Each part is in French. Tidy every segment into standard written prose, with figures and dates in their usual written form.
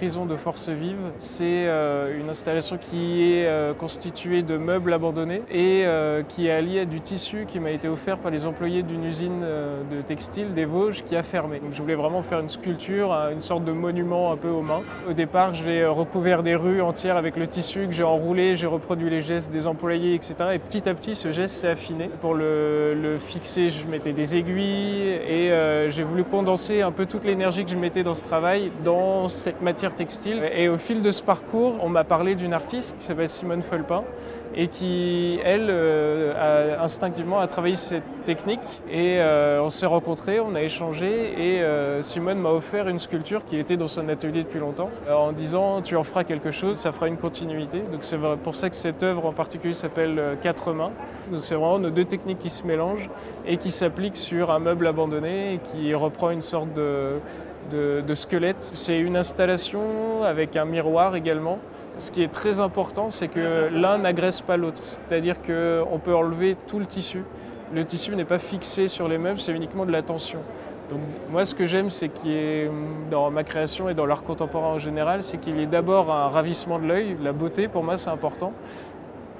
prison de forces vives. C'est une installation qui est constituée de meubles abandonnés et qui est alliée à du tissu qui m'a été offert par les employés d'une usine de textile des Vosges qui a fermé. Donc je voulais vraiment faire une sculpture, une sorte de monument un peu aux mains. Au départ, j'ai recouvert des rues entières avec le tissu que j'ai enroulé, j'ai reproduit les gestes des employés, etc. Et petit à petit, ce geste s'est affiné. Pour le fixer, je mettais des aiguilles et j'ai voulu condenser un peu toute l'énergie que je mettais dans ce travail dans cette matière textile. Et au fil de ce parcours, on m'a parlé d'une artiste qui s'appelle Simone Fulpin et qui, elle, instinctivement a travaillé cette technique. Et on s'est rencontrés, on a échangé et Simone m'a offert une sculpture qui était dans son atelier depuis longtemps en disant « tu en feras quelque chose, ça fera une continuité ». Donc c'est pour ça que cette œuvre en particulier s'appelle « Quatre mains ». Donc c'est vraiment nos deux techniques qui se mélangent et qui s'appliquent sur un meuble abandonné et qui reprend une sorte de squelette. C'est une installation avec un miroir également. Ce qui est très important, c'est que l'un n'agresse pas l'autre, c'est-à-dire qu'on peut enlever tout le tissu. Le tissu n'est pas fixé sur les meubles, c'est uniquement de la tension. Donc moi, ce que j'aime, c'est qu'il y ait, dans ma création et dans l'art contemporain en général, c'est qu'il y ait d'abord un ravissement de l'œil, la beauté, pour moi, c'est important.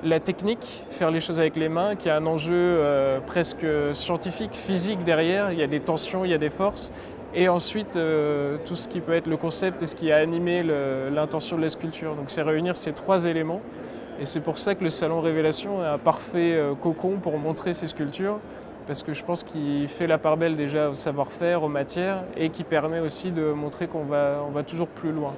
La technique, faire les choses avec les mains, qui a un enjeu presque scientifique, physique derrière, il y a des tensions, il y a des forces. Et ensuite, tout ce qui peut être le concept et ce qui a animé l'intention de la sculpture. Donc c'est réunir ces trois éléments. Et c'est pour ça que le Salon Révélation est un parfait cocon pour montrer ces sculptures, parce que je pense qu'il fait la part belle déjà au savoir-faire, aux matières, et qui permet aussi de montrer qu'on va toujours plus loin.